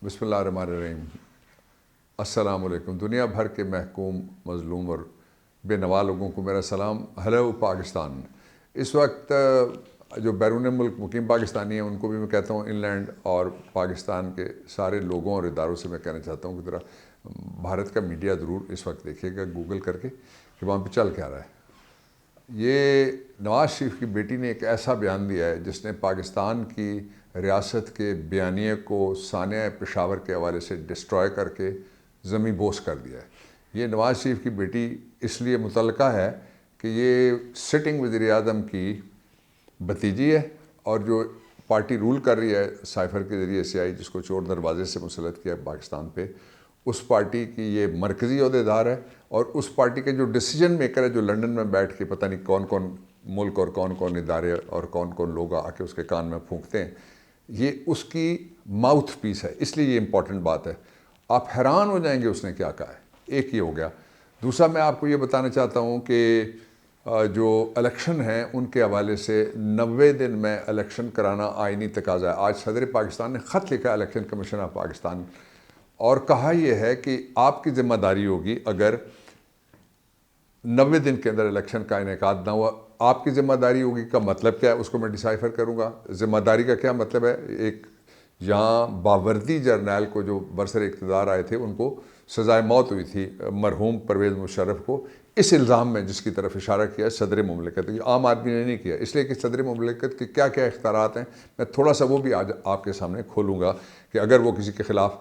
بسم اللہ الرحمن الرحیم۔ السلام علیکم۔ دنیا بھر کے محکوم، مظلوم اور بے نوا لوگوں کو میرا سلام۔ ہیلو پاکستان۔ اس وقت جو بیرون ملک مقیم پاکستانی ہیں ان کو بھی میں کہتا ہوں، ان لینڈ اور پاکستان کے سارے لوگوں اور اداروں سے میں کہنا چاہتا ہوں کہ ذرا بھارت کا میڈیا ضرور اس وقت دیکھیے گا گوگل کر کے کہ وہاں پہ چل کیا رہا ہے۔ یہ نواز شریف کی بیٹی نے ایک ایسا بیان دیا ہے جس نے پاکستان کی ریاست کے بیانیے کو سانحہ پشاور کے حوالے سے ڈسٹرائے کر کے زمیں بوس کر دیا ہے۔ یہ نواز شریف کی بیٹی اس لیے متعلقہ ہے کہ یہ سٹنگ وزیر اعظم کی بھتیجی ہے، اور جو پارٹی رول کر رہی ہے سائفر کے ذریعے سے آئی، جس کو چور دروازے سے مسلط کیا ہے پاکستان پہ، اس پارٹی کی یہ مرکزی عہدیدار ہے، اور اس پارٹی کے جو ڈیسیجن میکر ہے، جو لنڈن میں بیٹھ کے پتہ نہیں کون کون ملک اور کون کون ادارے اور کون کون لوگ آ کے اس کے کان میں پھونکتے ہیں، یہ اس کی ماؤتھ پیس ہے۔ اس لیے یہ امپورٹنٹ بات ہے۔ آپ حیران ہو جائیں گے اس نے کیا کہا ہے۔ ایک یہ ہو گیا۔ دوسرا میں آپ کو یہ بتانا چاہتا ہوں کہ جو الیکشن ہیں ان کے حوالے سے 90 دن میں الیکشن کرانا آئینی تقاضا ہے۔ آج صدر پاکستان نے خط لکھا الیکشن کمیشن آف پاکستان، اور کہا یہ ہے کہ آپ کی ذمہ داری ہوگی اگر 90 دن کے اندر الیکشن کا انعقاد نہ ہوا۔ آپ کی ذمہ داری ہوگی کا مطلب کیا ہے اس کو میں ڈیسائفر کروں گا۔ ذمہ داری کا کیا مطلب ہے؟ ایک یہاں باوردی جرنیل کو جو برسر اقتدار آئے تھے ان کو سزائے موت ہوئی تھی، مرحوم پرویز مشرف کو، اس الزام میں جس کی طرف اشارہ کیا صدر مملکت۔ یہ عام آدمی نے نہیں کیا، اس لیے کہ صدر مملکت کے کیا کیا اختیارات ہیں میں تھوڑا سا وہ بھی آج آپ کے سامنے کھولوں گا کہ اگر وہ کسی کے خلاف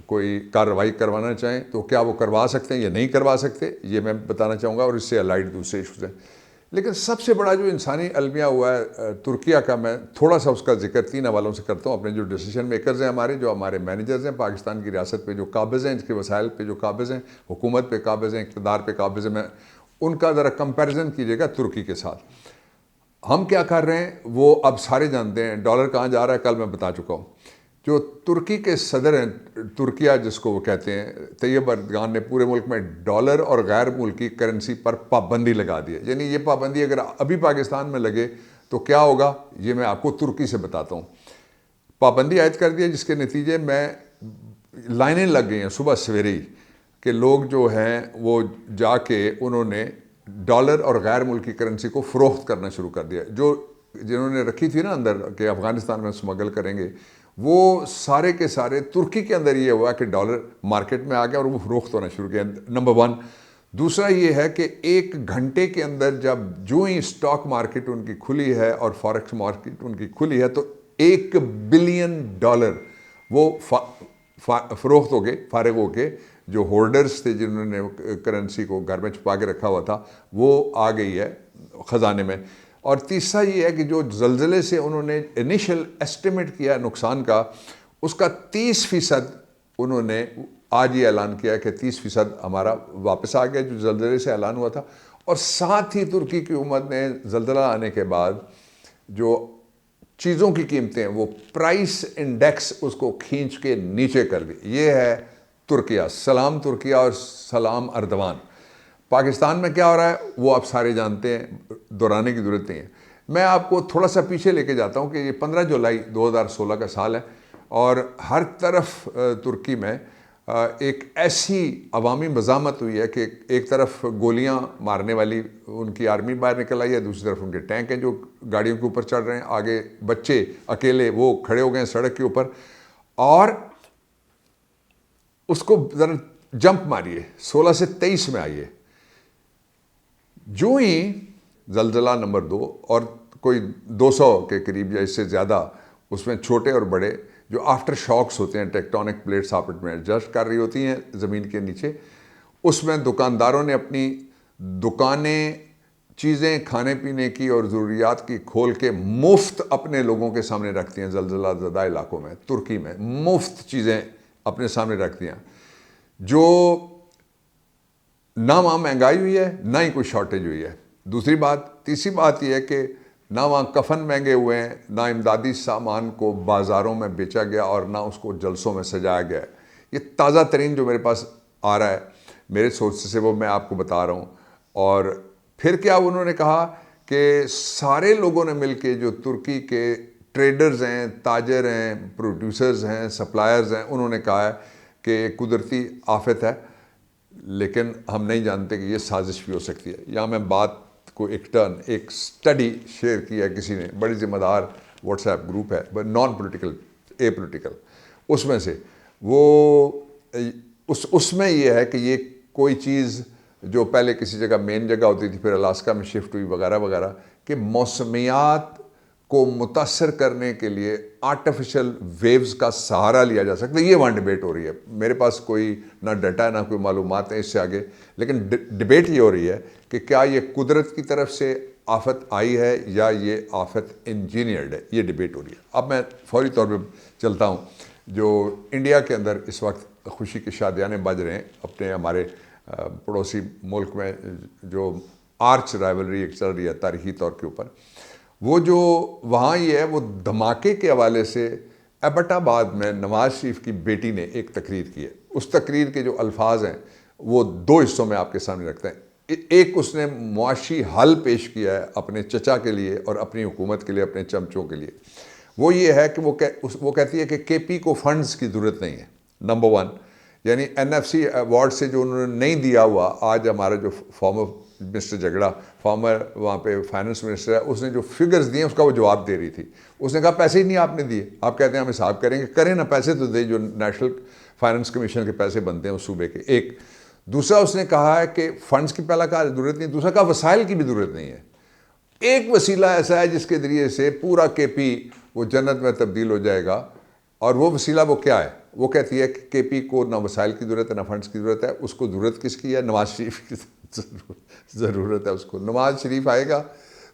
کوئی کارروائی کروانا چاہیں تو کیا وہ کروا سکتے ہیں یا نہیں کروا سکتے، یہ میں بتانا چاہوں گا، اور اس سے الائڈ دوسرے ایشوز ہیں۔ لیکن سب سے بڑا جو انسانی المیہ ہوا ہے ترکیہ کا، میں تھوڑا سا اس کا ذکر 3 حوالوں سے کرتا ہوں۔ اپنے جو ڈیسیجن میکرز ہیں ہمارے، جو ہمارے مینیجرز ہیں پاکستان کی ریاست پہ جو قابض ہیں، اس کے وسائل پہ جو قابض ہیں، حکومت پہ قابض ہیں، اقتدار پہ قابض ہیں، میں ان کا ذرا کمپیریزن کیجیے گا ترکی کے ساتھ۔ ہم کیا کر رہے ہیں وہ اب سارے جانتے ہیں۔ ڈالر کہاں جا رہا ہے کل میں بتا چکا ہوں۔ جو ترکی کے صدر ہیں، ترکیہ جس کو وہ کہتے ہیں، طیب اردگان نے پورے ملک میں ڈالر اور غیر ملکی کرنسی پر پابندی لگا دی ہے۔ یعنی یہ پابندی اگر ابھی پاکستان میں لگے تو کیا ہوگا، یہ میں آپ کو ترکی سے بتاتا ہوں۔ پابندی عائد کر دی ہے، جس کے نتیجے میں لائنیں لگ گئی ہیں صبح سویرے ہی کہ لوگ جو ہیں وہ جا کے انہوں نے ڈالر اور غیر ملکی کرنسی کو فروخت کرنا شروع کر دیا۔ جنہوں نے رکھی تھی نا اندر کہ افغانستان میں سمگل کریں گے، وہ سارے کے سارے ترکی کے اندر یہ ہوا کہ ڈالر مارکیٹ میں آ گیا اور وہ فروخت ہونا شروع کیا، نمبر 1۔ دوسرا یہ ہے کہ 1 گھنٹے کے اندر جب جو ہی اسٹاک مارکیٹ ان کی کھلی ہے اور فاریکس مارکیٹ ان کی کھلی ہے تو $1 بلین وہ فروخت ہو گئے، فارغ ہو کے جو ہولڈرز تھے جنہوں نے کرنسی کو گھر میں چھپا کے رکھا ہوا تھا وہ آ گئی ہے خزانے میں۔ اور تیسرا یہ ہے کہ جو زلزلے سے انہوں نے انیشل ایسٹیمیٹ کیا نقصان کا، اس کا 30% انہوں نے آج یہ اعلان کیا کہ 30% ہمارا واپس آ گیا جو زلزلے سے اعلان ہوا تھا۔ اور ساتھ ہی ترکی کی حکومت نے زلزلہ آنے کے بعد جو چیزوں کی قیمتیں وہ پرائس انڈیکس اس کو کھینچ کے نیچے کر دی۔ یہ ہے ترکیہ۔ سلام ترکیہ اور سلام اردوان۔ پاکستان میں کیا ہو رہا ہے وہ آپ سارے جانتے ہیں، دہرانے کی ضرورت نہیں ہے۔ میں آپ کو تھوڑا سا پیچھے لے کے جاتا ہوں کہ یہ 15 جولائی 2016 کا سال ہے، اور ہر طرف ترکی میں ایک ایسی عوامی مزاحمت ہوئی ہے کہ ایک طرف گولیاں مارنے والی ان کی آرمی باہر نکل آئی ہے، دوسری طرف ان کے ٹینک ہیں جو گاڑیوں کے اوپر چڑھ رہے ہیں، آگے بچے اکیلے وہ کھڑے ہو گئے ہیں سڑک کے اوپر۔ اور اس کو ذرا جمپ ماریے، 16 سے 23 میں آئیے۔ جو ہی زلزلہ نمبر 2 اور کوئی 200 کے قریب یا اس سے زیادہ اس میں چھوٹے اور بڑے جو آفٹر شاکس ہوتے ہیں، ٹیکٹونک پلیٹس آپس میں ایڈجسٹ کر رہی ہوتی ہیں زمین کے نیچے، اس میں دکانداروں نے اپنی دکانیں، چیزیں کھانے پینے کی اور ضروریات کی کھول کے مفت اپنے لوگوں کے سامنے رکھتی ہیں۔ زلزلہ زدہ علاقوں میں ترکی میں مفت چیزیں اپنے سامنے رکھتی ہیں، جو نہ وہاں مہنگائی ہوئی ہے نہ ہی کوئی شارٹیج ہوئی ہے۔ تیسری بات یہ ہے کہ نہ وہاں کفن مہنگے ہوئے ہیں، نہ امدادی سامان کو بازاروں میں بیچا گیا، اور نہ اس کو جلسوں میں سجایا گیا ہے۔ یہ تازہ ترین جو میرے پاس آ رہا ہے میرے سورس سے وہ میں آپ کو بتا رہا ہوں۔ اور پھر کیا انہوں نے کہا کہ سارے لوگوں نے مل کے جو ترکی کے ٹریڈرز ہیں، تاجر ہیں، پروڈیوسرز ہیں، سپلائرز ہیں، انہوں نے کہا ہے کہ قدرتی آفت ہے، لیکن ہم نہیں جانتے کہ یہ سازش بھی ہو سکتی ہے. یہاں میں بات کو ایک سٹڈی شیئر کی ہے کسی نے، بڑی ذمہ دار واٹس ایپ گروپ ہے، نان پولیٹیکل، اے پولیٹیکل، اس میں سے وہ اس میں یہ ہے کہ یہ کوئی چیز جو پہلے کسی جگہ مین جگہ ہوتی تھی، پھر الاسکا میں شفٹ ہوئی وغیرہ وغیرہ، کہ موسمیات کو متاثر کرنے کے لیے آرٹیفیشل ویوز کا سہارا لیا جا سکتا ہے. یہ وہاں ڈیبیٹ ہو رہی ہے. میرے پاس کوئی نہ ڈیٹا ہے نہ کوئی معلومات ہیں اس سے آگے، لیکن ڈیبیٹ یہ ہو رہی ہے کہ کیا یہ قدرت کی طرف سے آفت آئی ہے یا یہ آفت انجینئرڈ ہے. یہ ڈیبیٹ ہو رہی ہے. اب میں فوری طور پہ چلتا ہوں. جو انڈیا کے اندر اس وقت خوشی کی شادیانے بج رہے ہیں اپنے ہمارے پڑوسی ملک میں، جو آرچ رائیولری ایک چل رہی ہے تاریخی طور کے اوپر، وہ جو وہاں یہ ہے، وہ دھماکے کے حوالے سے ایبٹ آباد میں نواز شریف کی بیٹی نے ایک تقریر کی ہے. اس تقریر کے جو الفاظ ہیں وہ دو حصوں میں آپ کے سامنے رکھتے ہیں. ایک اس نے معاشی حل پیش کیا ہے اپنے چچا کے لیے اور اپنی حکومت کے لیے، اپنے چمچوں کے لیے. وہ یہ ہے کہ وہ کہتی ہے کہ کے پی کو فنڈز کی ضرورت نہیں ہے. نمبر ون، یعنی این ایف سی ایوارڈ سے جو انہوں نے نہیں دیا ہوا، آج ہمارا جو فارمر مسٹر جگڑا، فارمر وہاں پہ فائننس منسٹر ہے، اس نے جو فگرز دیے اس کا وہ جواب دے رہی تھی. اس نے کہا پیسے ہی نہیں آپ نے دیے. آپ کہتے ہیں ہم حساب کریں گے، کریں نا، پیسے تو دیں جو نیشنل فائننس کمیشن کے پیسے بنتے ہیں اس صوبے کے. ایک دوسرا اس نے کہا ہے کہ فنڈز کی پہلا کہا ضرورت نہیں، دوسرا کہا وسائل کی بھی ضرورت نہیں ہے. ایک وسیلہ ایسا ہے جس کے ذریعے سے پورا کے پی وہ جنت میں تبدیل ہو جائے گا، اور وہ وسیلہ وہ کیا ہے؟ وہ کہتی ہے کہ کے پی کو نہ وسائل کی ضرورت ہے نہ فنڈز کی ضرورت ہے. اس کو ضرورت کس کی ہے؟ نواز شریف کی ضرورت ہے. اس کو نواز شریف آئے گا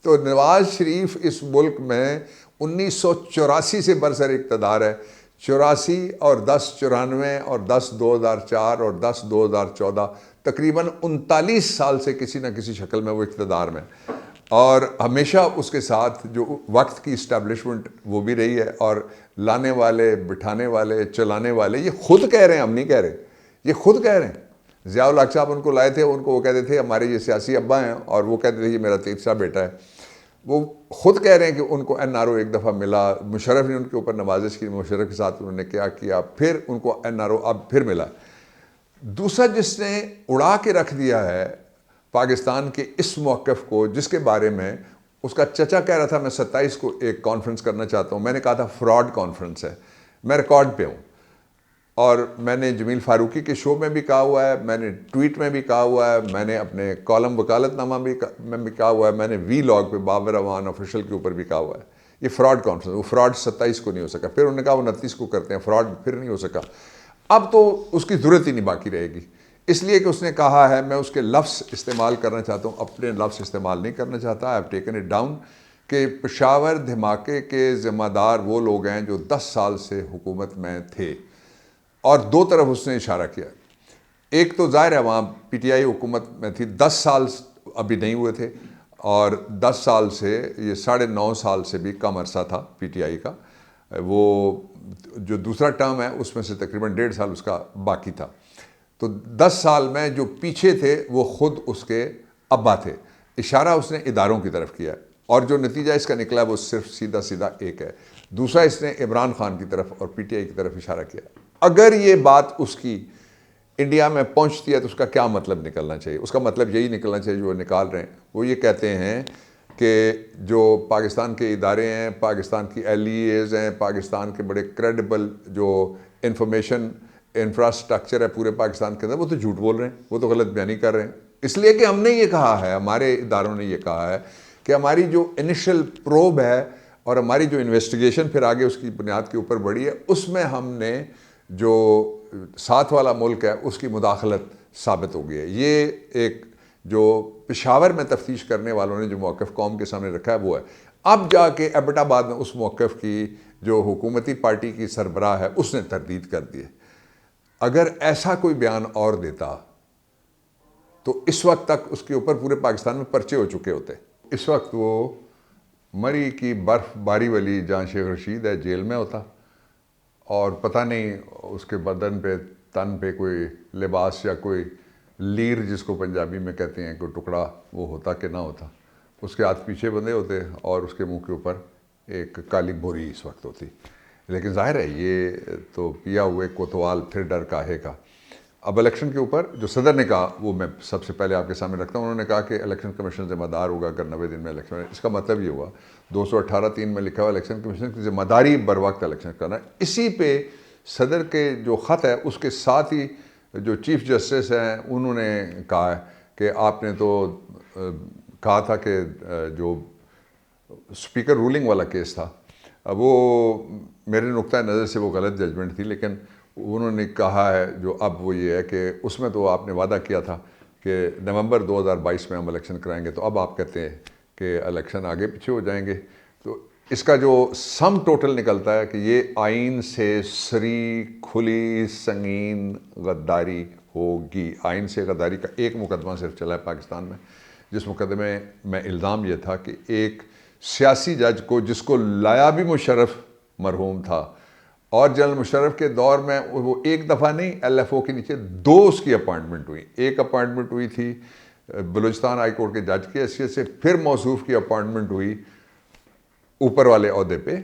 تو نواز شریف اس ملک میں 1984 سے برسر اقتدار ہے. 84 اور 10 94 اور 10 2004 اور 10 2014، تقریباً 39 سال سے کسی نہ کسی شکل میں وہ اقتدار میں، اور ہمیشہ اس کے ساتھ جو وقت کی اسٹیبلشمنٹ وہ بھی رہی ہے، اور لانے والے، بٹھانے والے، چلانے والے یہ خود کہہ رہے ہیں، ہم نہیں کہہ رہے، یہ خود کہہ رہے ہیں. ضیاء الحق صاحب ان کو لائے تھے، ان کو وہ کہتے تھے ہمارے یہ سیاسی ابا ہیں، اور وہ کہتے تھے یہ میرا تیسرا بیٹا ہے. وہ خود کہہ رہے ہیں کہ ان کو این آر او ایک دفعہ ملا، مشرف نے ان کے اوپر نوازش کی، مشرف کے ساتھ انہوں نے کیا کیا، پھر ان کو این آر او اب پھر ملا. دوسرا جس نے اڑا کے رکھ دیا ہے پاکستان کے اس موقف کو، جس کے بارے میں اس کا چچا کہہ رہا تھا، میں 27 کو ایک کانفرنس کرنا چاہتا ہوں، میں نے کہا تھا فراڈ کانفرنس ہے. میں ریکارڈ پہ ہوں، اور میں نے جمیل فاروقی کے شو میں بھی کہا ہوا ہے، میں نے ٹویٹ میں بھی کہا ہوا ہے، میں نے اپنے کالم وکالت نامہ میں بھی کہا ہوا ہے، میں نے وی لاگ پہ بابر اعوان آفیشیل کے اوپر بھی کہا ہوا ہے. یہ فراڈ کانفرنس، وہ فراڈ 27 کو نہیں ہو سکا. پھر انہوں نے کہا وہ 29 کو کرتے ہیں، فراڈ پھر نہیں ہو سکا. اب تو اس کی ضرورت ہی نہیں باقی رہے گی، اس لیے کہ اس نے کہا ہے، میں اس کے لفظ استعمال کرنا چاہتا ہوں، اپنے لفظ استعمال نہیں کرنا چاہتا. I have taken it down, کہ پشاور دھماکے کے ذمہ دار وہ لوگ ہیں جو 10 سال سے حکومت میں تھے. اور دو طرف اس نے اشارہ کیا. ایک تو ظاہر ہے وہاں پی ٹی آئی حکومت میں تھی، 10 سال ابھی نہیں ہوئے تھے، اور 10 سال سے یہ 9.5 سال سے بھی کم عرصہ تھا پی ٹی آئی کا. وہ جو دوسرا ٹرم ہے اس میں سے تقریباً 1.5 سال اس کا باقی تھا. تو 10 سال میں جو پیچھے تھے وہ خود اس کے ابا تھے. اشارہ اس نے اداروں کی طرف کیا ہے، اور جو نتیجہ اس کا نکلا وہ صرف سیدھا سیدھا ایک ہے. دوسرا اس نے عمران خان کی طرف اور پی ٹی آئی کی طرف اشارہ کیا. اگر یہ بات اس کی انڈیا میں پہنچتی ہے تو اس کا کیا مطلب نکلنا چاہیے؟ اس کا مطلب یہی نکلنا چاہیے جو وہ نکال رہے ہیں. وہ یہ کہتے ہیں کہ جو پاکستان کے ادارے ہیں، پاکستان کی ایل ای ایز ہیں، پاکستان کے بڑے کریڈیبل جو انفارمیشن انفراسٹرکچر ہے پورے پاکستان کے اندر، وہ تو جھوٹ بول رہے ہیں، وہ تو غلط بیانی کر رہے ہیں. اس لیے کہ ہم نے یہ کہا ہے، ہمارے اداروں نے یہ کہا ہے کہ ہماری جو انیشل پروب ہے اور ہماری جو انویسٹیگیشن پھر آگے اس کی بنیاد کے اوپر بڑھی ہے، اس میں ہم نے جو ساتھ والا ملک ہے اس کی مداخلت ثابت ہو گئی ہے. یہ ایک جو پشاور میں تفتیش کرنے والوں نے جو موقف قوم کے سامنے رکھا ہے وہ ہے. اب جا کے ایبٹ آباد میں اس موقف کی جو حکومتی پارٹی کی سربراہ ہے اس نے تردید کر دی ہے. اگر ایسا کوئی بیان اور دیتا تو اس وقت تک اس کے اوپر پورے پاکستان میں پرچے ہو چکے ہوتے. اس وقت وہ مری کی برف باری والی جہاں شیخ رشید ہے جیل میں ہوتا، اور پتہ نہیں اس کے بدن پہ، تن پہ کوئی لباس یا کوئی لیر جس کو پنجابی میں کہتے ہیں کوئی ٹکڑا وہ ہوتا کہ نہ ہوتا. اس کے ہاتھ پیچھے بندھے ہوتے اور اس کے منہ کے اوپر ایک کالی بوری اس وقت ہوتی. لیکن ظاہر ہے یہ تو پیا ہوئے کوتوال پھر ڈر کاہے کا. اب الیکشن کے اوپر جو صدر نے کہا وہ میں سب سے پہلے آپ کے سامنے رکھتا ہوں. انہوں نے کہا کہ الیکشن کمیشن ذمہ دار ہوگا اگر 90 دن میں الیکشن ہے. اس کا مطلب یہ ہوا 218(3) میں لکھا ہوا الیکشن کمیشن کی ذمہ داری بر وقت الیکشن کرنا ہے. اسی پہ صدر کے جو خط ہے اس کے ساتھ ہی جو چیف جسٹس ہیں انہوں نے کہا ہے کہ آپ نے تو کہا تھا کہ جو اسپیکر رولنگ والا کیس تھا وہ میرے نقطۂ نظر سے وہ غلط ججمنٹ تھی، لیکن انہوں نے کہا ہے جو اب وہ یہ ہے کہ اس میں تو آپ نے وعدہ کیا تھا کہ نومبر 2022 میں ہم الیکشن کرائیں گے، تو اب آپ کہتے ہیں کہ الیکشن آگے پیچھے ہو جائیں گے. تو اس کا جو سم ٹوٹل نکلتا ہے کہ یہ آئین سے سری کھلی سنگین غداری ہوگی. آئین سے غداری کا ایک مقدمہ صرف چلا ہے پاکستان میں، جس مقدمے میں الزام یہ تھا کہ ایک سیاسی جج کو جس کو لایا بھی مشرف مرحوم تھا، اور جنرل مشرف کے دور میں وہ ایک دفعہ نہیں LFO کے نیچے 2 اس کی اپائنٹمنٹ ہوئی. ایک اپائنٹمنٹ ہوئی تھی بلوچستان ہائی کورٹ کے جج کی حیثیت سے، پھر موصوف کی اپائنٹمنٹ ہوئی اوپر والے عہدے پہ،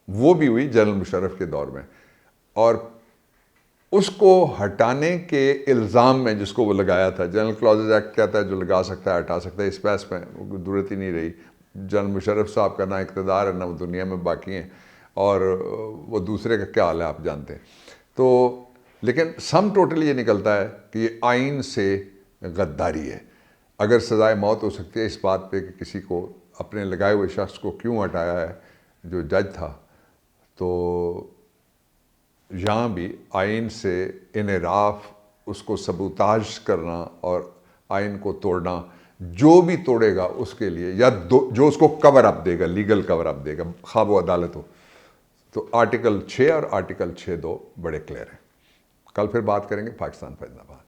وہ بھی ہوئی جنرل مشرف کے دور میں. اور اس کو ہٹانے کے الزام میں جس کو وہ لگایا تھا، جنرل کلازز ایکٹ کہتا ہے جو لگا سکتا ہے ہٹا سکتا ہے، اس بحث میں ضرورت ہی نہیں رہی. جنرل مشرف صاحب کا نہ اقتدار ہے نہ وہ دنیا میں باقی ہیں، اور وہ دوسرے کا کیا حال ہے آپ جانتے ہیں. تو لیکن سم ٹوٹل یہ نکلتا ہے کہ یہ آئین سے غداری ہے. اگر سزائے موت ہو سکتی ہے اس بات پہ کہ کسی کو اپنے لگائے ہوئے شخص کو کیوں ہٹایا ہے جو جج تھا، تو یہاں بھی آئین سے انحراف، اس کو سبوتاژ کرنا اور آئین کو توڑنا، جو بھی توڑے گا اس کے لیے یا جو اس کو کور اپ دے گا، لیگل کور اپ دے گا، خواہ وہ عدالت ہو. تو آرٹیکل 6 اور آرٹیکل 6(2) بڑے کلیئر ہیں. کل پھر بات کریں گے. پاکستان زندہ باد.